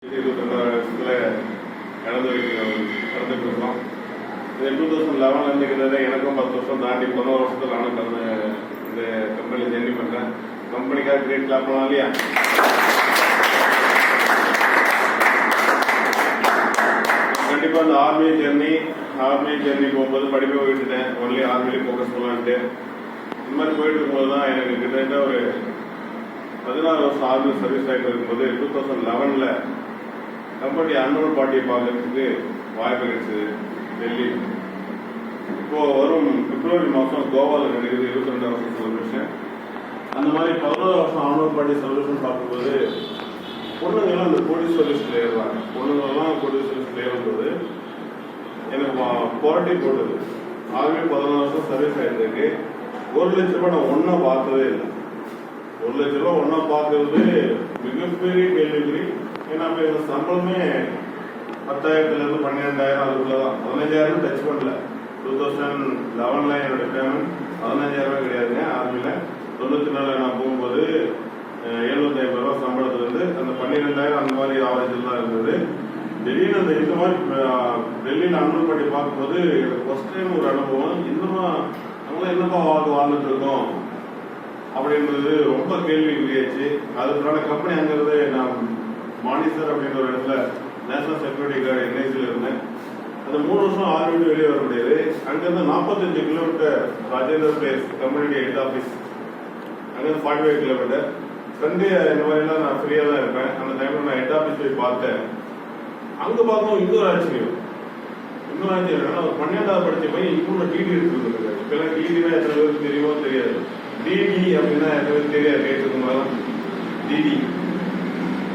நடந்துட்டு இருக்கோம். இது 2011 கிட்டத்தட்ட எனக்கும் 10 வருஷம் தாண்டி 11 வருஷத்துல நானும் இந்த கம்பெனியில் ஜெர்னி பண்ணுறேன். கம்பெனிக்காக கிரேட் கிளாப் பண்ணலாம் இல்லையா? கண்டிப்பாக இந்த ஆர்மி ஜெர்னி போகும்போது படிப்பை விட்டுட்டேன். ஒன்லி ஆர்மிலேயே ஃபோக்கஸ் பண்ணலான்ட்டு இந்த மாதிரி போயிட்டு இருக்கும்போது தான் எனக்கு கிட்டத்தட்ட ஒரு 16 வருஷம் ஆர்மி சர்வீஸ் ஆகிட்டு இருக்கும்போது 2011 கம்பெனி அன்னோன் பார்ட்டியை பார்க்கறதுக்கு வாய்ப்பு கிடைச்சது. டெல்லி இப்போ வரும் பிப்ரவரி மாதம் கோவாவில் நடக்குது 22ஆம் வருஷம் செலிப்ரேஷன். அந்த மாதிரி 11 வருஷம் அன்னோன் பார்ட்டி செலிப்ரேஷன் பார்க்கும்போது பொண்ணுங்கெல்லாம் அந்த போலீஸ் சர்வீஸில் ஏறுவாங்க. பொண்ணுங்கெல்லாம் போலீஸ் சர்வீஸில் ஏறும்போது எனக்கு போராட்டி போட்டது. ஆகவே 14 வருஷம் சர்வீஸ் ஆகிருக்கு. 1 லட்ச ரூபாய் நான் ஒன்றா பார்த்ததே இல்லை. 1 லட்ச ரூபா ஒன்றா பார்க்கறது மிகப்பெரிய கேள்விக்குறி. ஏன்னா இப்போ எங்கள் சம்பளமே 10,000 12,000 அதுக்குள்ளதான். 15,000 டச் பண்ணல. 2011 என்னோட பேமெண்ட் 15,000 கிடையாதுங்க. ஆர்மியில் 94 நான் போகும்போது 75,000 ரூபா சம்பளத்துலேருந்து அந்த 12,000 அந்த மாதிரி ஆவரேஜில் தான் இருந்தது. திடீர்னு அந்த இந்த மாதிரி டெல்லியில் அன்னோன் பார்ட்டி பார்க்கும்போது எனக்கு ஃபர்ஸ்ட் டைம் ஒரு அனுபவம். இன்னுமா நம்மளாம் என்னப்பா வாழ்ந்துட்டு இருக்கோம் அப்படின்றது ரொம்ப கேள்விக்குறியாச்சு. அதுக்கான கம்பெனி அங்கிறது நான் மானிசர் அப்படின்ற ஒரு இடத்துல நேஷனல் செக்யூரிட்டி கார்டு என்ஐசியில் இருந்தேன். அந்த 3 வருஷம் ஆர்மி வெளியே வர முடியாது. அங்கேருந்து 45 kilometre Rajendra place community head office, அங்கேருந்து 45 கிலோமீட்டர். சண்டே இந்த மாதிரிலாம் நான் ஃப்ரீயாக தான் இருப்பேன். அந்த டைமில் நான் ஹெட் ஆஃபீஸ் போய் பார்த்தேன். அங்கே பார்த்தோம் இன்னொரு ஆச்சரியம் என்னன்னா, ஒரு 12வது படித்த பையன் இப்போ டிடி எடுத்துருக்காரு. இப்பெல்லாம் டிடினா எத்தனை பேருக்கு தெரியுமோ தெரியாது. டிடி அப்படின்னா எத்தனை பேருக்கு தெரியாது. கேட்டுருக்கோம் டிடி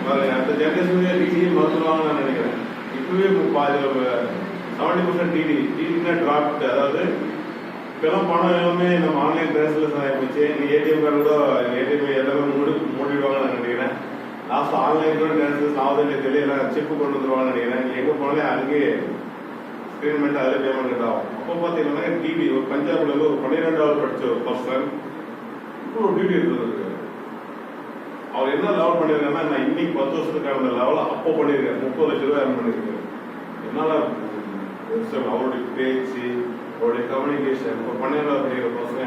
அந்த ஜென்ரேஷன்லேயே டிடியை மறந்துடுவாங்கன்னு நான் நினைக்கிறேன். இப்பவே 70% டிடினா டிராப்ட். அதாவது இப்பெல்லாம் பணம் எல்லாமே நம்ம ஆன்லைன் டிரான்ஸ்லேஷன் ஆகிப்போச்சு. நீ ஏடிஎம் கார்டு கூட ஏடிஎம் எல்லாமே மூடிடுவாங்கன்னு நான் நினைக்கிறேன். லாஸ்ட் ஆன்லைன் கூட டிரான்ஸ்லேஷன் ஆகுதுன்னு தெரியல. சிப்பு கொண்டு வந்துருவாங்கன்னு நினைக்கிறேன். நீ எங்கே போனாலே அங்கேயே ஸ்கிரீன்மெண்ட் அதில் பேமெண்ட் கட்டாகும். அப்போ பார்த்தீங்கன்னா டிடி ஒரு பஞ்சாப்ல இருந்து ஒரு 12வது படிச்ச ஒரு பர்சன் இப்போ ஒரு டிடி எடுத்துருக்கு. அவர் என்ன லெவல் பண்ணிருக்காருன்னா, நான் இன்னைக்கு 10 வருஷத்துக்கான லெவல் அப்போ பண்ணியிருக்கேன். 30 லட்ச ரூபாய் ஏர்ன் பண்ணியிருக்கேன். என்னால் அவருடைய பேச்சு, அவருடைய கம்யூனிகேஷன், ஒரு 12வது படிக்கிற பசங்க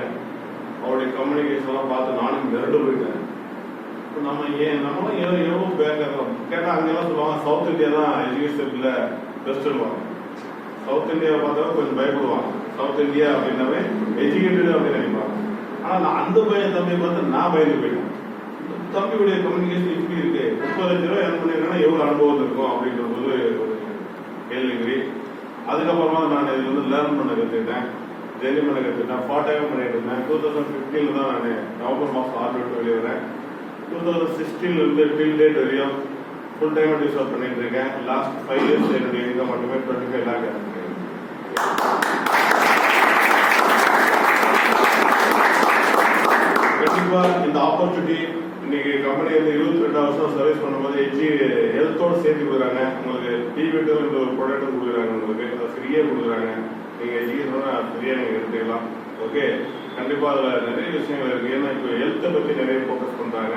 அவருடைய கம்யூனிகேஷன்லாம் பார்த்து நானும் மிரண்டு போயிட்டேன். இப்போ நம்மளும் எவ்வளோ பேங்கிறோம் கேட்டால் அங்கெல்லாம் சொல்லுவாங்க சவுத் இந்தியா தான் எஜுகேஷன்ல பெஸ்ட்டுவாங்க. சவுத் இந்தியாவை பார்த்தாலும் கொஞ்சம் பயப்படுவாங்க. சவுத் இந்தியா அப்படின்னாவே எஜுகேட்டடு அப்படின்னு நினைப்பாங்க. ஆனால் நான் அந்த பையன் தம்பியை பார்த்து நான் பயந்து போயிட்டேன். தம்பியுடைய கம்யூனிகேஷன் இப்படி இருக்கு. 30 லட்ச ரூபாய் ஏர்ன் பண்ணிருக்கேன்னா எவ்வளவு அனுபவம் இருக்கும் அப்படின்ற போது ஒரு கேள்விக்குறி. அதுக்கப்புறமா நான் இதுல வந்து லேர்ன் பண்ண கற்றுக்கிட்டேன், ஜெர்னி பண்ண கற்றுக்கிட்டேன். பார்ட் டைம் பண்ணிட்டு இருந்தேன். 2015 தான் நான் நவம்பர் மாதம் ஆர்மி விட்டு வெளியே வரேன். 2016 இருந்து டில் டேட் வரையும் ஃபுல் டைம் யூஸ் பண்ணிட்டு இருக்கேன். லாஸ்ட் 5 இயர்ஸ் என்னுடைய இன்கம் மட்டுமே 25 lakh இருக்கு. கண்டிப்பா இந்த ஆப்பர்ச்சுனிட்டி இன்னைக்கு கம்பெனி வந்து 22 வருஷம் சர்வீஸ் பண்ணும்போது ஹெல்த்தோட சேர்த்து கொடுக்குறாங்க. உங்களுக்கு டிவிட்டு இந்த ஒரு ப்ராடக்ட் கொடுக்குறாங்க. உங்களுக்கு அதை ஃப்ரீயாக கொடுக்குறாங்க. நீங்கள் எஜுகேஷனோட ஃப்ரீயாக நீங்கள் எடுத்துக்கலாம். ஓகே, கண்டிப்பாக அதில் நிறைய விஷயங்கள் இருக்குது. ஏன்னா இப்போ ஹெல்த்தை பற்றி நிறைய ஃபோக்கஸ் பண்ணுறாங்க.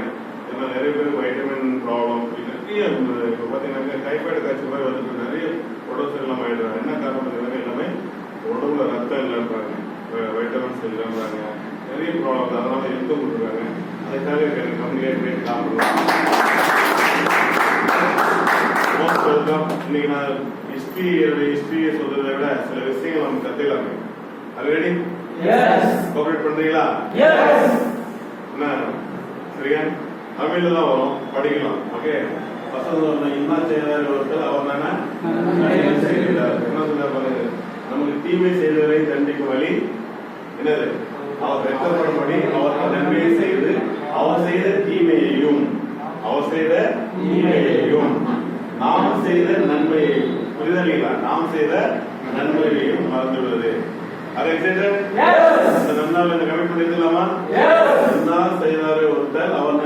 ஏன்னா நிறைய பேருக்கு வைட்டமின் ப்ராப்ளம் நிறைய இப்போ பார்த்தீங்கன்னா டைஃபாய்டு காய்ச்சல் மாதிரி வந்துட்டு நிறைய உடம்பு சரியில்லாமல் ஆகிடுறாங்க. என்ன காரணம் எல்லாமே உடம்புல ரத்தம் இல்லைன்றாங்க, வைட்டமின்ஸ் இல்லைன்றாங்க, நிறைய ப்ராப்ளம். அதனால ஹெல்த்தை கொடுக்குறாங்க. அதுக்காக கம்பெனியாக கிரேட் சாப்பிடலாம். Most welcome. இன்னைக்கு நான் ஹிஸ்டரியை சொல்றதை விட சில விஷயங்கள் நம்ம கத்துக்கலாமே. அது ரெடி? கோஆபரேட் பண்றீங்களா? என்ன சரியா? தமிழ்ல தான் வரும், படிக்கலாம். ஓகே, பசங்க என்ன செய்யறாரு ஒருத்தர் அவர் தானே என்ன சொல்ல பாருங்க. நமக்கு தீமை செய்தவரை தண்டிக்கும் வழி என்னது? அவர் வெட்டப்படும்படி அவருக்கு நன்மையை செய்து அவர் செய்த தீமையையும் நாம் செய்த நன்மையையும், புரிதலீங்களா? நாம் செய்த நன்மையையும் மறந்துவிடுவது. அந்த நன்னால் இந்த கமிட் பண்ணிக்கலாமா? நன்னால் செய்தாரு ஒருத்தர் அவர்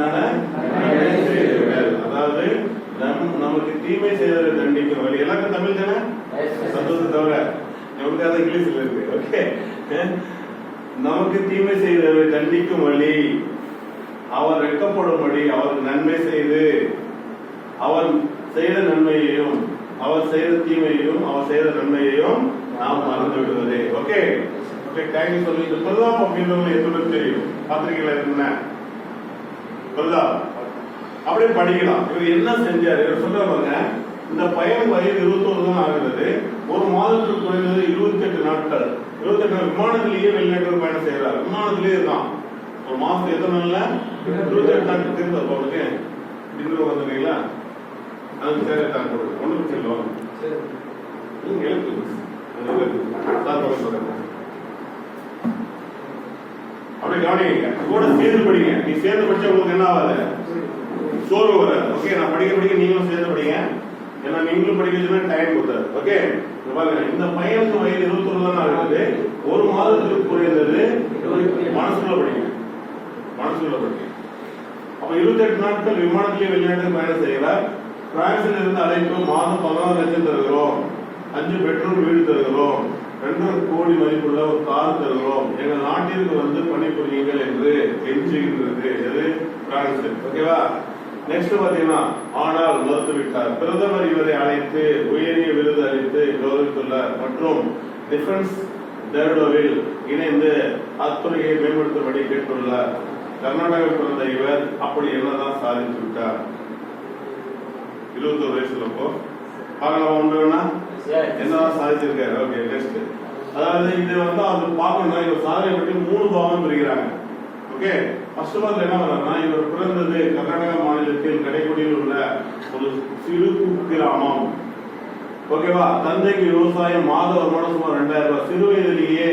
அதாவது நமக்கு தீமை செய்தவரை தண்டிக்கும் வழி. எல்லாருக்கும் தமிழ் தானே? சந்தோஷம் தவிர நமக்கு அது இங்கிலீஷ்ல இருக்கு. ஓகே, நமக்கு தீமை செய்தவரை தண்டிக்கும் வழி அவர் வெட்கப்படும்படி அவருக்கு நன்மை செய்து அவர் செய்த நன்மையையும் அவர் செய்த தீமையையும் அவர் செய்த நன்மையையும் நாம் மறந்து விடுவது. ஓகே ஓகே, தேங்க்யூ சொல்லி. இந்த பிரதாப் அப்படின்றவங்க எத்தனை தெரியும்? பத்திரிகையில என்ன பிரதாப் அப்படியே படிக்கலாம். இவர் என்ன செஞ்சாரு? இவர் சொல்றாங்க, இந்த பையன் வயது 21 தான் ஆகிறது. ஒரு மாதத்துக்கு குறைந்தது 28 நாட்கள். 28 நாள் விமானத்திலேயே வெளிநாட்டு பயணம் செய்யறாரு. விமானத்திலேயே இருக்கான். ஒரு மாசம் எத்தனை நாள்ல 28 நாட்கள் திரும்ப போகுது. இன்னும் வந்துருக்கீங்களா? அதுக்கு சேர தான் கொடுக்கும். ஒன்றும் செல்லுவாங்க. நீங்க எழுத்து சொல்றேன். அப்படி கவனிங்க. கூட சேர்ந்து படிங்க. நீ சேர்ந்து படிச்சா உங்களுக்கு என்ன ஆகாது? சோர்வு வராது. ஓகே, நான் படிக்க நீங்களும் சேர்ந்து படிங்க. ஏன்னா நீங்களும் படிக்கிறதுனா டைம் கொடுத்தாரு. ஓகே, இந்த பையனுக்கு வயது 21 தான் ஆகுது. ஒரு மாதத்துக்கு குறைந்தது மனசுல படிங்க. அப்ப 28 நாட்கள் விமானத்திலேயே வெளிநாட்டுக்கு பயணம் செய்கிறார். பிரான்சில் இருந்து அழைப்பு. மாதம் 16 லட்சம் தருகிறோம். 5 பெட்ரூம் வீடு தருகிறோம். 2 கோடி மதிப்புள்ள ஒரு கார் தருகிறோம். எங்கள் நாட்டிற்கு வந்து பணிபுரியுங்கள் என்று கெஞ்சுகின்றது. எது? பிரான்ஸ். ஓகேவா? நெக்ஸ்ட் பாத்தீங்கன்னா, ஆனால் மறுத்துவிட்டார். பிரதமர் இவரை அழைத்து உயரிய விருது அளித்து கௌரவித்துள்ளார். மற்றும் டிஃபென்ஸ் தேர்டோவில் இணைந்து அத்துறையை மேம்படுத்தும்படி கேட்டுள்ளார். கர்நாடகாவில் பிறந்த இவர் அப்படி என்னதான் சாதித்து விட்டார்? 21 வயசுல என்னதான் சாதிச்சிருக்காரு? Okay, next. அதாவது இது வந்து அவர் பார்க்கணும்னா இவர் சாதனை பற்றி 3 பாகம் பிரிக்கிறாங்க. ஓகே, ஃபர்ஸ்ட் ஆஃப் ஆல் என்ன பண்ணா, இவர் பிறந்தது கர்நாடகா மாநிலத்தில் கடைக்குடியில் உள்ள ஒரு சிறு கிராமம். ஓகேவா? தந்தைக்கு விவசாயம், மாத வருமானம் சுமார் 2000 ரூபாய். சிறு வயதிலேயே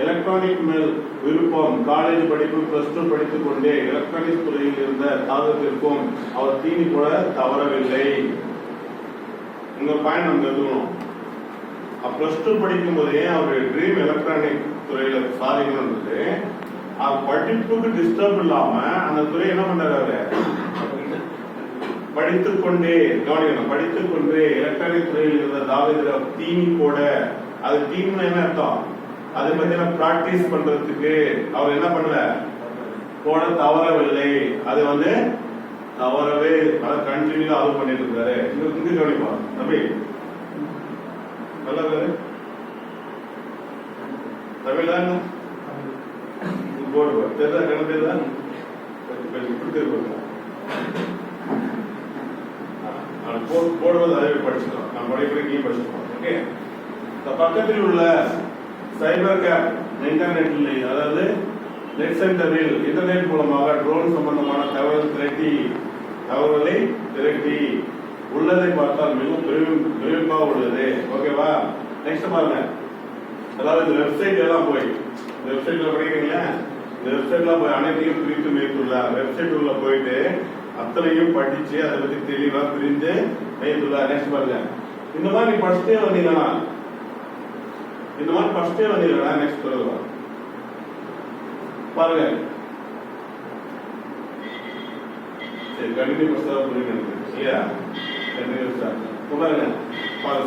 எலக்ட்ரானிக் மேல் விருப்பம். காலேஜ் படிப்பு +2 படித்துக் கொண்டே எலக்ட்ரானிக்ஸ் துறையில் இருந்த தாக்கத்திற்கும் அவர் தீனி கூட தவறவில்லை. உங்க பயன் நம்ம எழுதணும். +2 படிக்கும் போதே அவருடைய ட்ரீம் எலக்ட்ரானிக் துறையில சாதிக்கணும்ன்றது. படிப்புக்கு டிஸ்டர்ப் இல்லாம அந்த துறை என்ன பண்றாரு? படித்துக்கொண்டே கவனிக்கணும். படித்துக்கொண்டே எலக்ட்ரானிக் துறையில் இருந்த தாவீது தீனி போட. அது தீம்னு என்ன அர்த்தம்? அதை பத்தி பிராக்டிஸ் பண்றதுக்கு அவர் என்ன பண்ணல? போட தவறவில்லை. அது வந்து தவறவே கண்டினியூ அது பண்ணிட்டு இருக்காரு. இங்க கவனிப்பா தம்பி, நல்லா தமிழா போடுவா தெரியா? கணக்கு இப்படி தெரியும் போடுவது அதை படிச்சுக்கலாம். நான் படிக்கிறேன் படிச்சுக்கலாம். ஓகே, பக்கத்தில் உள்ள சைபர் கேப் இன்டர்நெட்டில், அதாவது நெட் சென்டரில் இன்டர்நெட் மூலமாக ட்ரோன் சம்பந்தமான தகவல்களை திரட்டி உள்ளதை பார்த்தால் மிகவும் விரும்பாக உள்ளது. ஓகேவா? நெக்ஸ்ட் பாருங்க. அதாவது இந்த வெப்சைட் எல்லாம் போய் வெப்சைட்ல படிக்கிறீங்களா? இந்த வெப்சைட்ல போய் அனைத்தையும் பிரித்து மேற்கொள்ளார். வெப்சைட் உள்ள போயிட்டு அத்தனையும் படிச்சு அதை பத்தி தெளிவா பிரிந்து மேற்கொள்ளார். நெக்ஸ்ட் பாருங்க. இந்த மாதிரி நீ ஃபர்ஸ்டே வந்தீங்கன்னா நெக்ஸ்ட் சொல்லுவா பாருங்க. சரி, கண்டினியூ பண்ணா புரியுது இல்லையா? பாருங்க,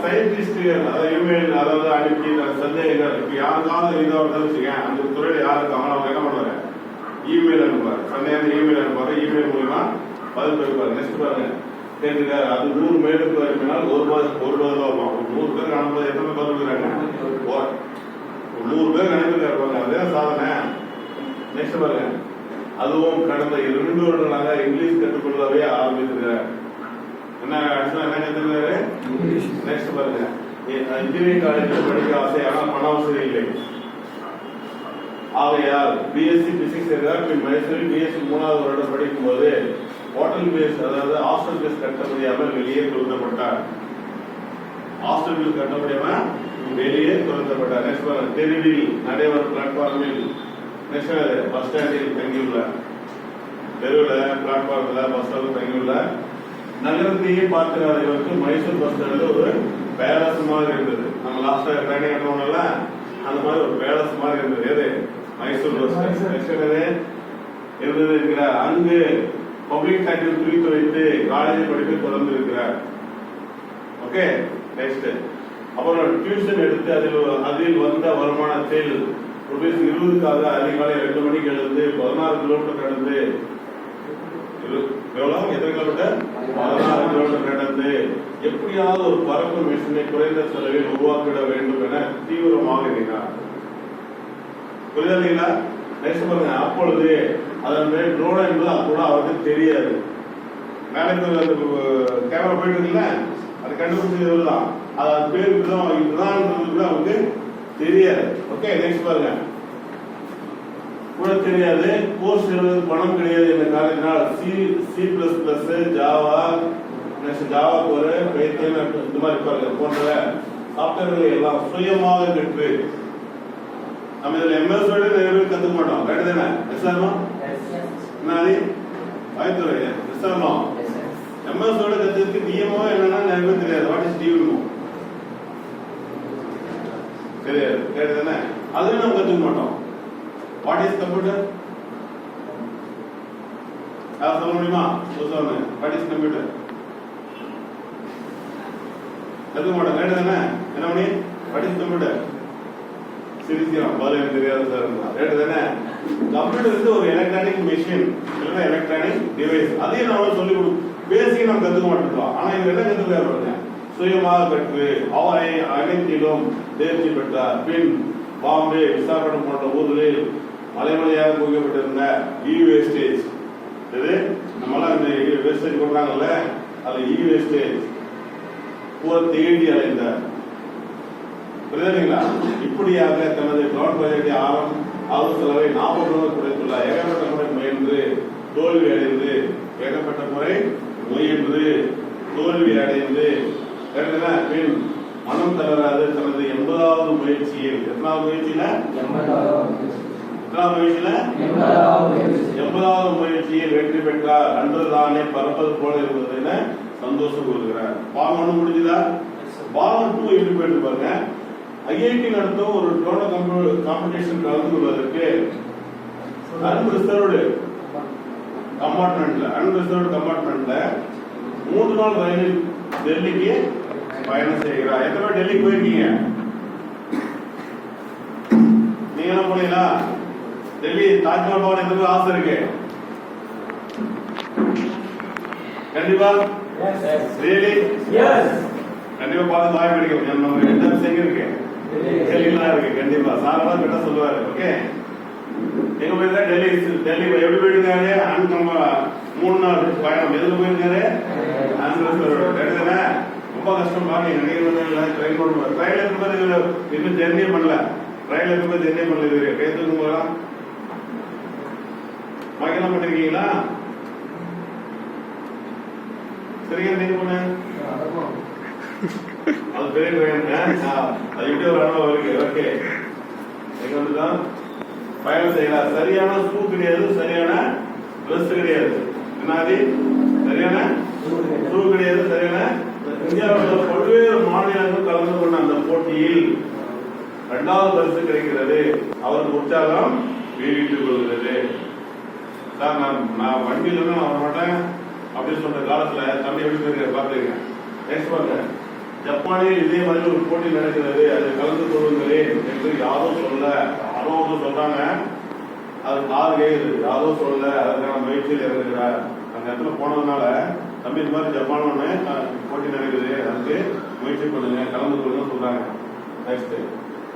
சயின்டிஸ்ட் அதாவது இமெயில் அதாவது அனுப்பி சந்தேகங்கள் இப்ப யாருக்காவது இதாக இருந்தாலும் அந்த துறையில யாரு இருக்காங்களோ அவங்க என்ன பண்ணுவாங்க? இமெயில் அனுப்புவாரு. சந்தேகம் இமெயில் அனுப்புவாரு. இமெயில் மூலமா பதில் கொடுப்பாரு. நெக்ஸ்ட் பாருங்க, கேட்டுக்காரு. அது 100 மெயிலுக்கு அனுப்பினால் $1 வருமா? 100 பேருக்கு அனுப்புறது எத்தனை பதில் கொடுக்குறாங்க? 100 பேருக்கு அனுப்பியிருக்காரு. அதே சாதனை. நெக்ஸ்ட் பாருங்க, அதுவும் கடந்த 2 வருடங்களாக இங்கிலீஷ் கற்றுக்கொள்ளவே ஆரம்பித்திருக்கிறார். என்ன கத்துக்கிறாரு? நெக்ஸ்ட் பாருங்க, இன்ஜினியரிங் காலேஜில் படிக்க ஆசை, ஆனால் பண வசதி இல்லை. ஆகையால் பிஎஸ்சி பிசிக்ஸ் எடுத்தார். பின் மைசூரில் பிஎஸ்சி 3வது வருடம் படிக்கும் போது ஹோட்டல் பேஸ் அதாவது ஹாஸ்டல் பேஸ் கட்ட முடியாமல் வெளியே துரத்தப்பட்டார். நெக்ஸ்ட் பாருங்க, தெருவில் நடைவர் பிளாட்ஃபார்மில், நெக்ஸ்ட் பஸ் ஸ்டாண்டில் தங்கியுள்ள, தெருவில் பிளாட்ஃபார்ம்ல பஸ் ஸ்டாண்டில் தங்கியுள்ள நகரத்தையே பார்க்கிறார். இவருக்கு மைசூர் பஸ் ஸ்டாண்டில் ஒரு பேலஸ் மாதிரி இருந்தது. நம்ம லாஸ்டா ட்ரைனிங் கட்டணும்ல, அந்த மாதிரி ஒரு பேலஸ் மாதிரி இருந்தது. எது? மைசூர் பஸ் ஸ்டாண்ட் இருந்தது இருக்கிறார். அங்கு பப்ளிக் சைக்கிள் குறித்து வைத்து காலேஜ் படிப்பை தொடர்ந்து இருக்கிறார். Okay, next. அப்புறம் டியூஷன் எடுத்து அதில் வந்த வருமானத்தில் ₹20க்காக அதிகாலை 2 மணிக்கு எழுந்து 16 கிலோமீட்டர் கடந்து எவ்வளவு எத்தனை கிலோமீட்டர்? 16 கிலோமீட்டர் நடந்து எப்படியாவது ஒரு பறக்கும் மிஷினை குறைந்த செலவில் உருவாக்கிட வேண்டும் என தீவிரமாக எண்ணினார். புரியுதா? நெக்ஸ்ட் பாருங்க, அப்பொழுது அதன் மேல் ட்ரோன் என்பது கூட அவருக்கு தெரியாது. மேலே கேமரா போயிட்டு இருக்குல்ல, அது கண்டுபிடிச்சது தான். அது பேர் இதுதான் கூட அவருக்கு தெரியாது. ஓகே, நெக்ஸ்ட் பாருங்க, கூட தெரியாது. கோர்ஸ் எழுது பணம் கிடையாது என்ற காரணத்தினால் C++, Java, next Java core, Python இந்த மாதிரி பாருங்க போன்ற சாப்ட்வேர்களை எல்லாம் சுயமாக கற்று நம்ம இதுல எம்எஸ் வேர்ட் நிறைய பேர் கத்துக்க மாட்டோம். ரைட் தானே? எஸ்ஆர்மா என்னது ஆயத்துறை எஸ்ஆர்மா எம்எஸ் வேர்ட் கத்துக்கு டிஎம்ஓ என்னன்னா நிறைய பேர் தெரியாது. வாட் இஸ் டிஎம்ஓ தெரியாது. ரைட் தானே? அதுவே நம்ம கத்துக்க மாட்டோம். வாட் இஸ் கம்ப்யூட்டர் யார் சொல்ல முடியுமா? சொல்லுங்க. வாட் இஸ் கம்ப்யூட்டர் கத்துக்க மாட்டோம். ரைட் தானே? என்ன பண்ணி வாட் இஸ் கம்ப்யூட்டர் சிரிக்கலாம். பாரு எனக்கு தெரியாது சார். ரைட் தானே? கம்ப்யூட்டர் வந்து ஒரு எலக்ட்ரானிக் மெஷின் இல்லைன்னா எலக்ட்ரானிக் டிவைஸ். அதையும் நம்ம சொல்லி கொடுக்கும். பேசிக் நம்ம கத்துக்க மாட்டோம். ஆனா இவங்க என்ன கத்துக்க சுயமாக கற்று அவரை அனைத்திலும் தேர்ச்சி பெற்றார். பின் பாம்பே, விசாகப்பட்டினம் போன்ற ஊர்களில் மலைமலையாக குவிக்கப்பட்டிருந்த வேஸ்டேஜ், இது நம்மளாம் இந்த வேஸ்டேஜ் கொடுறாங்கல்ல, அது வேஸ்டேஜ் பூரா தேடி அலைந்தார். புரியுதுங்களா? இப்படியாக தனது கிரவுண்ட் ப்ராஜெக்டை ஆகும் செலவை 40 குறைத்துள்ளார். ஏகப்பட்ட முறை முயன்று தோல்வி அடைந்து தோல்வி அடைந்து பின் மனம் தளராது தனது 80வது முயற்சியில் 80வது முயற்சியில் வெற்றி பெற்றார். அன்றுதானே பறப்பது போல இருந்தது என சந்தோஷம் கொள்கிறார். பாகம் 1 முடிஞ்சதா? பாகம் 2 எப்படி போயிட்டு பாருங்க. ஐஐடி நடத்தும் ஒரு ட்ரோன் காம்படிஷன் கலந்து கொள்வதற்கு அன்ரிசர்வ்டு கம்பார்ட்மெண்ட்ல 3 நாள் ரயிலில் டெல்லிக்கு பயணம் செய்கிறார். எத்தனை பேர் டெல்லிக்கு போயிருக்கீங்க? நீங்க என்ன போனீங்களா? டெல்லி தாஜ்மஹால் பவன் எந்த பேர் ஆசை இருக்கு? கண்டிப்பா ரியலி கண்டிப்பா பார்த்து வாய் படிக்கும். நம்ம எந்த விஷயம் இருக்கு? டெல்லிலாம் இருக்கு. கண்டிப்பா சாரெல்லாம் கிட்ட சொல்லுவாரு. ஓகே, எங்க போயிருந்தா டெல்லி எப்படி போயிருக்காரு? 3 நாள் பயணம். எதுக்கு போயிருக்காரு? ரொம்ப கஷ்டம் பாருங்க. நினைக்கிறேன் ட்ரெயின் பண்ணுவாங்க. ட்ரெயின்ல இருக்கும்போது இன்னும் ஜெர்னியே பண்ணல. ட்ரெயின்ல இருக்கும்போது ஜெர்னியே பண்ணல. பேசுறதுக்கு போகலாம் வாங்கலாம் பண்ணிருக்கீங்களா? சரியா? நீங்க போன அது பெரிய ட்ரெயின். அது எப்படி ஒரு அனுபவம் இருக்கு. ஓகே, எங்க வந்துதான் பயணம் செய்யலாம். சரியான ஷூ கிடையாது, சரியான ட்ரெஸ் கிடையாது. என்னது? சரியான ஷூ கிடையாது, சரியான. இந்தியாவில் பல்வேறு மாநிலங்கள் கலந்து கொண்ட அந்த போட்டியில் 2வது பரிசு கிடைக்கிறது. அவருக்கு உற்சாகம் வீட்டுக் கொள்கிறது. சார் நான் வண்டியில தான் வர மாட்டேன் அப்படின்னு சொல்ற காலத்துல தம்பி எப்படி போயிருக்க பாத்துருக்கேன். நெக்ஸ்ட் பாருங்க, ஜப்பானில் இதே மாதிரி ஒரு போட்டி நடக்கிறது, அதை கலந்து கொள்ளுங்களேன் என்று யாரோ சொல்றாங்க. அது காது கேக்குது, யாரோ சொல்ல அதுக்கான முயற்சியில் இறங்குகிறார். அந்த இடத்துல போனதுனால தம்பி இந்த மாதிரி ஜப்பான் போட்டி நடக்குது, அதுக்கு முயற்சி பண்ணுங்க, கலந்து கொள்ளுங்க சொல்றாங்க. நெக்ஸ்ட்,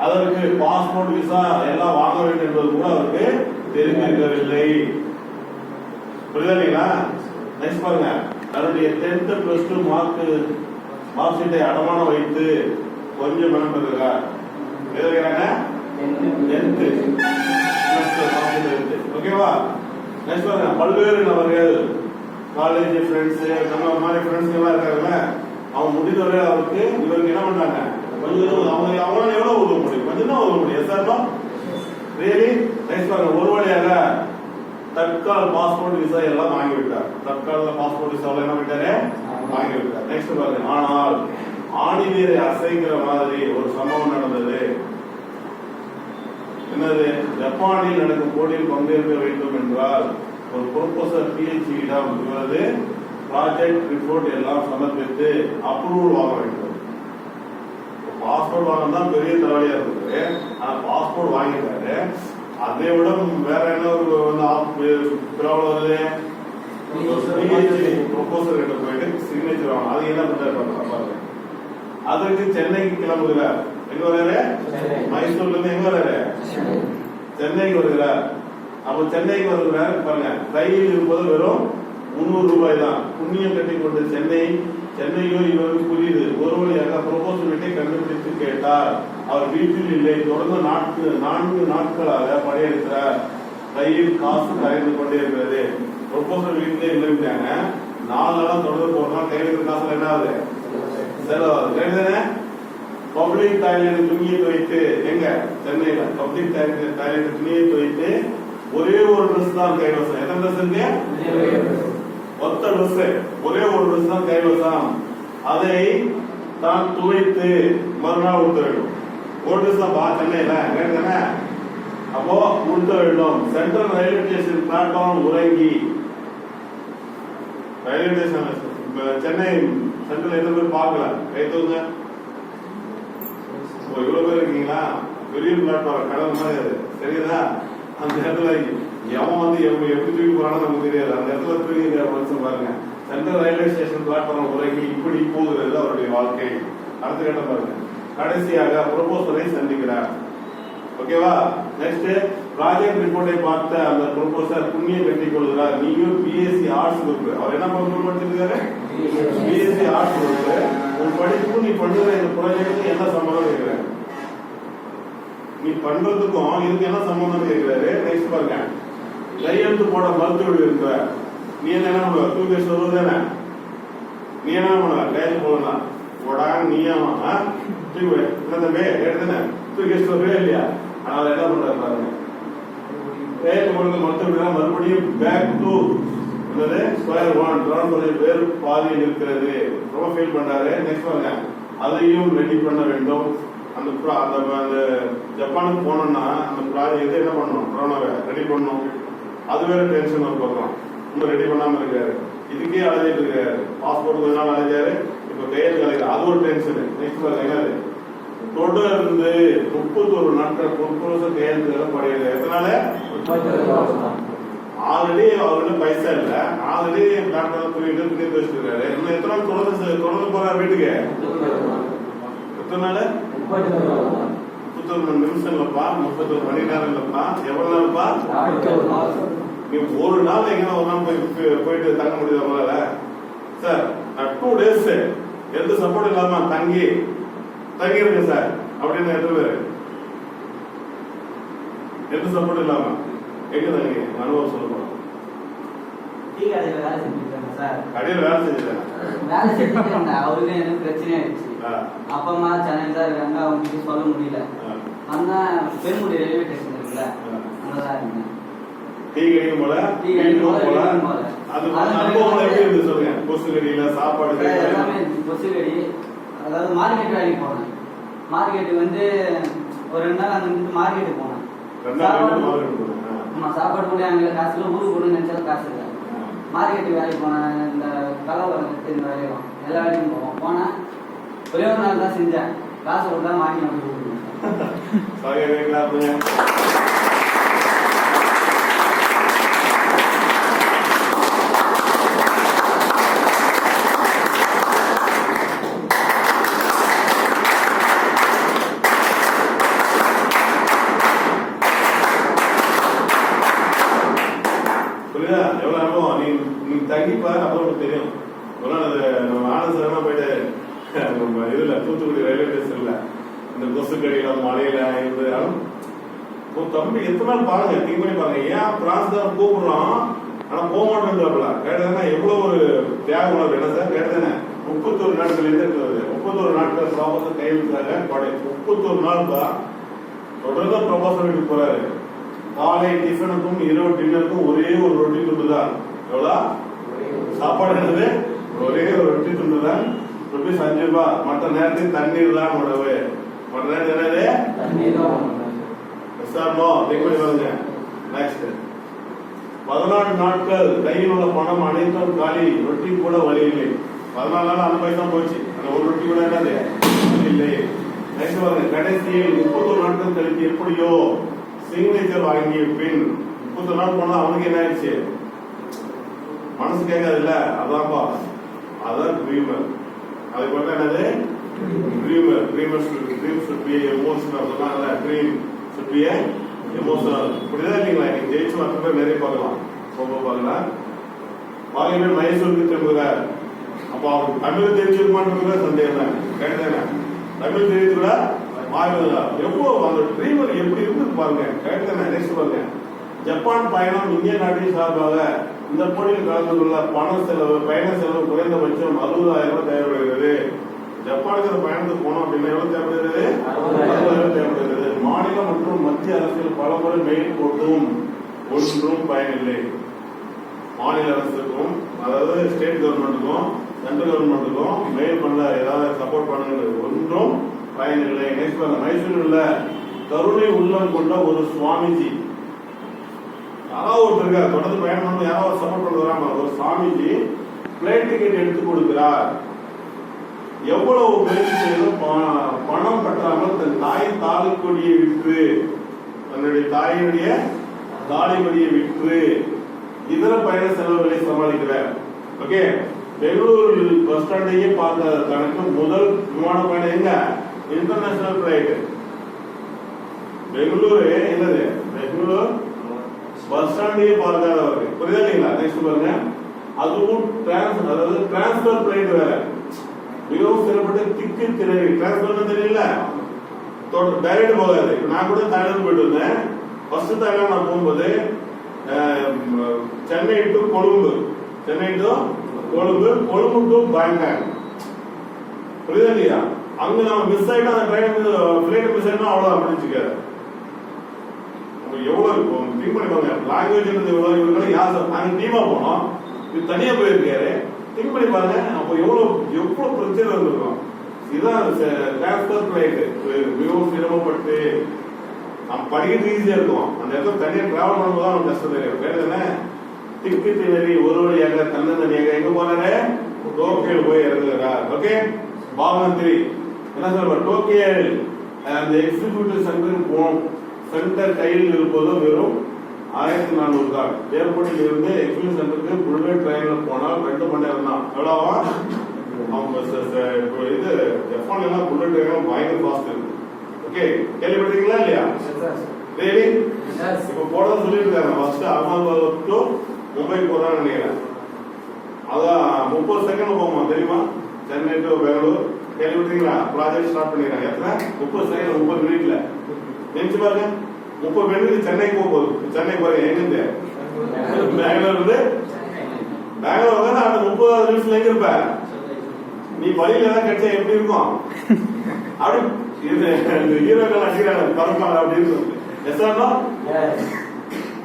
அதற்கு பாஸ்போர்ட் விசா எல்லாம் வாங்க வேண்டும் என்பது கூட அவருக்கு தெரிந்திருக்கவில்லை. புரியுதா? நெக்ஸ்ட் பாருங்க, தன்னுடைய 10th + 2 மார்க் ஷீட்டை அடமானம் வைத்து கொஞ்சம் மெனப்பட்டிருக்கார். எதுக்காக? 10th ஓகேவா? நெக்ஸ்ட் பாருங்க, பல்வேறு நபர்கள் காலேஜ் ஃப்ரெண்ட்ஸ் நம்ம மாதிரி ஃப்ரெண்ட்ஸ் எல்லாம் இருக்காங்கல்ல, அவங்க முடிந்தவரை அவருக்கு இவருக்கு என்ன பண்றாங்க? கொஞ்சம் அவங்களால எவ்வளவு உதவ முடியும்? கொஞ்சம் தான் உதவ முடியும். Sir really? நெக்ஸ்ட் பாருங்க, ஒரு வழியாக தற்கால பாஸ்போர்ட் விசா எல்லாம் வாங்கிவிட்டார். தற்கால பாஸ்போர்ட் விசா என்ன பண்ணிட்டாரு? வாங்கிவிட்டார். நெக்ஸ்ட் பாருங்க, ஆனால் ஆணிவேரை அசைக்கிற மாதிரி ஒரு சம்பவம் நடந்தது. என்னது? ஜப்பானில் நடக்கும் போட்டியில் பங்கேற்க வேண்டும் என்றால் ஒரு ப்ரொபோசர் PhD-யிடம் இவரது ப்ராஜெக்ட் ரிப்போர்ட் எல்லாம் சமர்ப்பித்து அப்ரூவல் வாங்க வேண்டும். பாஸ்போர்ட் வாங்கதான் பெரிய தலைவலியா இருக்கு. ஆனா பாஸ்போர்ட் வாங்கிட்டாரு. அதை விட வேற என்ன ஒரு ப்ராப்ளம் வருது? ப்ரொபோசல் கிட்ட போயிட்டு சிக்னேச்சர் ஆகணும். அது என்ன பண்றாரு பாருங்க. அதற்கு சென்னைக்கு கிளம்புகிறார். எங்க வர்றாரு? மைசூர்ல இருந்து எங்க வர்றாரு? சென்னைக்கு வருகிறார். அப்ப சென்னைக்கு வருகிறார் பாருங்க. கையில் இருப்பது வெறும் 300 ரூபாய் தான். புண்ணியம் கட்டி கொண்டு சென்னையோ இவருக்கு புரியுது. ஒரு வழியாக ப்ரொபோசல் வீட்டை கண்டுபிடித்து கேட்டார். அவர் வீட்டில் இல்லை. தொடர்ந்து 4 நாட்களாக படையெடுக்கிறார். கையில் காசு கரைந்து கொண்டே இருக்கிறது. ப்ரொபோசல் வீட்டிலே இல்லைட்டாங்க. 4 நாளா தொடர்ந்து போறோம். கையில் இருக்கிற காசுல என்ன ஆகுது? செலவாகுது. கிடையாதுதானே? பப்ளிக் டாய்லெட் துணியை துவைத்து எங்க சென்னையில பப்ளிக் டாய்லெட் துணியை துவைத்து ஒரே ஒரு ட்ரெஸ் தான் கைவசம். எத்தனை ட்ரெஸ் இருக்கு? ஒத்த ட்ரெஸ். ஒரே ஒரு ட்ரெஸ் தான் கைவசம். அதை தான் துவைத்து மறுநாள் உடுத்த வேண்டும். ஒரு ட்ரெஸ் தான் பா சென்னையில கேட்டுதானே. அப்போ உடுத்த வேண்டும். சென்ட்ரல் ரயில்வே ஸ்டேஷன் பிளாட்ஃபார்ம் உறங்கி ரயில்வே ஸ்டேஷன் சென்னை சென்ட்ரல் எத்தனை பேர் பார்க்கல? கை தூங்க. இவ்வளவு பேர் இருக்கீங்களா? பெரிய பிளாட்ஃபார்ம் கடல் மாதிரி அது சரியா? அந்த இடத்துல எவன் வந்து எப்படி தூக்கி போறான்னு நமக்கு தெரியாது. அந்த இடத்துல தூக்கி மனுஷன் பாருங்க. சென்ட்ரல் ரயில்வே ஸ்டேஷன் பிளாட்ஃபார்ம் உறங்கி இப்படி போகிறது அவருடைய வாழ்க்கை. அடுத்த கட்டம் பாருங்க. கடைசியாக ப்ரொபோசலை சந்திக்கிறார். ஓகேவா? நெக்ஸ்ட் ப்ராஜெக்ட் ரிப்போர்ட்டை பார்த்த அந்த ப்ரொபோசர் புண்ணியம் கட்டிக் கொள்கிறார். நீயும் பிஎஸ்சி ஆர்ட்ஸ் குரூப். அவர் என்ன படிச்சிருக்காரு? BSc arts group. உன் படிப்புக்கும் நீ பண்ற இந்த ப்ராஜெக்ட் என்ன சம்பந்தம் கேட்கிறாரு? நீ பண்றதுக்கும் இதுக்கு என்ன சம்பந்தம் கேட்கிறாரு? நெக்ஸ்ட் பாருங்க. கையெழுத்து போட மருத்துவ இருக்கிற நீ என்ன பண்ணுவ? தூக்கி சொல்லுதானே. நீ என்ன பண்ணுவ? கையெழுத்து போடலாம் போடா நீயா தூக்கி என்ன தம்பி எடுத்துன தூக்கி சொல்லவே இல்லையா? அதனால என்ன பண்றாரு பாருங்க. கையெழுத்து போடுறது மருத்துவ மறுபடியும் பேக் டு ஸ்கொயர் ஒன். கொஞ்சம் பேர் பாதியில் இருக்கிறது. ரொம்ப ஃபீல் பண்றாரு. நெக்ஸ்ட் பாருங்க. அதையும் ரெடி பண்ண வேண்டும். அந்த ஜப்பானுக்கு போனோம்னா அந்த ப்ராஜெக்ட் என்ன பண்ணணும்? கொரோனாவை ரெடி பண்ணணும். அது வேற டென்ஷன் ஒரு பக்கம். இன்னும் ரெடி பண்ணாம இருக்காரு. இதுக்கே அழைச்சிட்டு இருக்காரு. பாஸ்போர்ட் கொஞ்ச நாள் அழைச்சாரு. இப்ப கையெழுத்து அழைக்கிறார். அது ஒரு டென்ஷன். நெக்ஸ்ட் பாருங்க என்னது? தொடர்ந்து 31 நாட்கள் ப்ரொபோசல் கையெழுத்து படையது. எதனால? ஆல்ரெடி அவர்கிட்ட பைசா இல்ல. ஆல்ரெடி பிளாட்ஃபார்ம் துணி வச்சிருக்காரு. இன்னும் எத்தனை நாள் தொடர்ந்து போறாரு வீட்டுக்கு? எத்தனை நாள்? 31 நிமிஷம் இல்லப்பா, 31 மணி நேரம் இல்லப்பா. எவ்வளவு நேரம்ப்பா? நீ ஒரு நாள் எங்கன்னா ஒரு நாள் போயிட்டு தங்க முடியுது உங்களால? சார் நான் 2 days எந்த சப்போர்ட் இல்லாம தங்கி இருக்கு சார் அப்படின்னு எத்தனை பேரு? எந்த சப்போர்ட் இல்லாம எங்க தங்கி அனுபவம் சொல்ல போறோம். கடையில வேலை செஞ்சுட்டேன். அவருக்கு எனக்கு பிரச்சனை ஆயிடுச்சு. அப்பா அம்மா சென்னையில் தான் இருக்காங்க. அவங்க சொல்ல முடியல. அந்த பெருமுடி ரயில்வே ஸ்டேஷன் இருக்குல்ல, அங்கதான் இருந்தேன். டீ கடைக்கும் போல அது அனுபவம் எப்படி இருந்து சொல்லுங்க. கொசு கடியில சாப்பாடு எல்லாமே கொசு கடி. அதாவது மார்க்கெட் வேலைக்கு போனேன். மார்க்கெட்டுக்கு வந்து ஒரு 2 நாள் அங்க மார்க்கெட்டுக்கு போனேன். ஆமா, சாப்பாடு கூட அங்கே காசு இல்லை. ஊருக்கு போகணும்னு நினைச்சாலும் காசு இல்லை. மார்க்கெட்டுக்கு வேலைக்கு போனேன். இந்த கலவரம் இந்த வேலையும் எல்லா வேலையும் போவோம். போனேன். ஒரே ஒரு நாள் தான் செஞ்சேன். காசு கொடுத்தா வாங்கி வந்து எவ்வளவு அனுபவம். நீ தங்கிப்பா அப்புறம் தெரியும். நம்ம ஆனந்தமா போயிட்டு இதுல தூத்துக்குடி ரயில்வே ஸ்டேஷன்ல இந்த கொசு கடியில மழையில இருந்து தம்பி எத்தனை நாள் பாருங்க. திங்க் பண்ணி பாருங்க. ஏன் பிரான்ஸ் தான் கூப்பிடுறோம் ஆனா போக மாட்டேன்றாப்ல. கேட்டதானே எவ்வளவு ஒரு தியாக உணர்வு. என்ன சார் கேட்டதானே? 31 நாட்கள் இருக்கிறது. 31 நாட்கள் ப்ராபோசல் கையெழுத்தாக படை. 31 நாள் தான் தொடர்ந்து ப்ரொபோசல் வீட்டுக்கு போறாரு. காலை டிஃபனுக்கும் இரவு டின்னருக்கும் ஒரே ஒரு ரொட்டி துண்டு தான். எவ்வளவு சாப்பாடு என்னது? ஒரே ஒரு ரொட்டி துண்டு தான். ₹5. மற்ற நேரத்தில் தண்ணீர் தான் உணவு. மற்ற நேரத்தில் என்னது? நெக்ஸ்ட் 14 நாட்கள் கையில் உள்ள பணம் அனைத்தும் காலி. ரொட்டி கூட வழி இல்லை. 14 நாள் அந்த பைசா போச்சு. அந்த ஒரு ரொட்டி கூட என்னது இல்லை. நெக்ஸ்ட் பாருங்க. கடைசியில் 31 நாட்கள் கழித்து எப்படியோ சிக்னேச்சர் வாங்கிய பின் 30 நாள் போனா அவனுக்கு என்ன ஆயிடுச்சு? மனசு கேட்காது இல்ல, அதான்ப்பா அதான் ட்ரீமர். அதுக்கு வந்து என்னது trimmer. Dream should be emotional. சொன்னாங்கல்ல, ட்ரீம் should be emotional. புரியுதா இல்லைங்களா? இன்னைக்கு ஜெயிச்சு மற்ற பேர் நிறைய பார்க்கலாம், பார்க்கலாம். பாருங்க மைசூருக்கு திரும்புகிறார். அப்போ அவருக்கு தமிழ் தெரிஞ்சிருக்குமான்னு சந்தேகம் தான். கேட்டுதானே? தமிழ் தெரிஞ்சு கூட மாறுதா எவ்வளவு அந்த ட்ரீமர் எப்படி இருந்து பாருங்க. கேட்டுதானே? நெக்ஸ்ட் பாருங்க. ஜப்பான் பயணம் இந்திய நாட்டின் சார்பாக இந்த போட்டியில் கலந்து கொள்ள பண செலவு பயண செலவு குறைந்தபட்சம் 60,000 தேவைப்படுகிறது. ஜப்பானுக்கு பயணத்துக்கு போனோம் அப்படின்னா எவ்வளவு தேவைப்படுகிறது? 60,000 தேவைப்படுகிறது. மாநில மற்றும் மத்திய அரசியல் பலமுறை மெயில் போட்டும் ஒன்றும் பயனில்லை. மாநில அரசுக்கும் அதாவது ஸ்டேட் கவர்மெண்ட்டுக்கும் சென்ட்ரல் கவர்மெண்ட்டுக்கும் மெயில் பண்ண ஏதாவது சப்போர்ட் பண்ணுங்க, ஒன்றும் பயனில்லை. நெக்ஸ்ட் மைசூரில் உள்ள கருணை உள்ளம் கொண்ட ஒரு சுவாமிஜி, யாராவது ஒருத்தர் இருக்காரு தொடர்ந்து பயணம் பண்ண யாராவது சப்போர்ட் பண்ண வராம ஒரு சுவாமிஜி பிளைட் டிக்கெட் எடுத்து கொடுக்கிறார். எவ்வளவு முயற்சி செய்தும் பணம் பற்றாமல் தன் தாயின் தாலிக்கொடியை விற்று தன்னுடைய தாயினுடைய தாலிக்கொடியை விற்று இதர பயண செலவுகளை சமாளிக்கிறார். ஓகே, பெங்களூரு பஸ் ஸ்டாண்டையே பார்த்த கணக்கு முதல் விமான பயணம் எங்க? International flight. பெங்களூரு என்னது? பெங்களூர் பஸ் ஸ்டாண்டையே பார்க்காதவர்கள். புரியுதா இல்லைங்களா? நெக்ஸ்ட் பாருங்க. அதுவும் அதாவது டிரான்ஸ்பர் பிளைட் வேற. மிகவும் சிறப்பட்ட திக்கு திணறி டிரான்ஸ்பர் தெரியல, டைரக்ட் போகாது. நான் கூட தாய்லாந்து போயிட்டு வந்தேன். ஃபர்ஸ்ட் தாய்லாந்து நான் போகும்போது Chennai to Colombo, Chennai to Colombo, Colombo to Bangkok. புரியுதா இல்லையா? அங்க நம்ம மிஸ் ஆயிட்டா அந்த ட்ரெயின் பிளைட் மிஸ் ஆயிட்டா அவ்வளவு அப்படிச்சுக்காரு. எவ்வளவு இருக்கும் திங்க் பண்ணி பாருங்க. லாங்குவேஜ் எவ்வளவு இவங்களுக்கு யார் நாங்க டீமா போனோம், இது தனியா போயிருக்காரு. திங்க் பண்ணி பாருங்க. அப்போ எவ்வளவு பிரச்சனை இருந்திருக்கும். இதுதான் டிரான்ஸ்பர் பிளைட். மிகவும் சிரமப்பட்டு நம்ம படிக்கிறது ஈஸியா இருக்கும், அந்த இடத்துல தனியா டிராவல் பண்ணும்போது தான் கஷ்டம் தெரியும். வேற என்ன திக்கு திணறி ஒரு வழியாக தன்னந்தனியாக எங்க போனாரு? டோக்கியோல போய் இறங்குறார். ஓகே, பாவனந்திரி என்ன சொல்ற? டோக்கியோ அந்த எக்ஸிக்யூட்டிவ் சென்டர் கையில் இருப்பதும் வெறும் 1400 தான். ஏர்போர்ட்டில் இருந்து எக்ஸிக்யூட்டிவ் சென்டருக்கு புல்லட் ட்ரெயின்ல போனால் 2 மணி நேரம் தான். எவ்வளவா? அவங்க இது ஜப்பான்ல எல்லாம் புல்லட் ட்ரெயின் பயங்கர ஃபாஸ்ட் இருக்கு. ஓகே, கேள்விப்பட்டீங்களா இல்லையா? தேவி இப்ப போறதா சொல்லியிருக்காங்க. ஃபர்ஸ்ட் அகமதாபாத் டு மும்பை போறான்னு நினைக்கிறேன். அதான் 30 செகண்ட் போகுமா தெரியுமா? சென்னை டு பெங்களூர். கேள்விப்பட்டீங்களா? ப்ராஜெக்ட் ஸ்டார்ட் பண்ணிடுறாங்க. எத்தனை? 30 செகண்ட், 30 மினிட்ல. நினைச்சு பாருங்க, 30 மினிட் சென்னைக்கு போகுது. சென்னை போறீங்க எங்க? பெங்களூர் இருந்து பெங்களூர் வந்து அந்த 30 நிமிஷத்துல எங்க இருப்ப நீ? வழியில தான் கிடைச்சா எப்படி இருக்கும்? அப்படி ஹீரோக்கள் அடிக்கிறாங்க பரப்பாங்க அப்படின்னு சொல்லிட்டு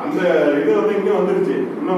அந்த இது வந்து இங்க வந்துருச்சு. இன்னும்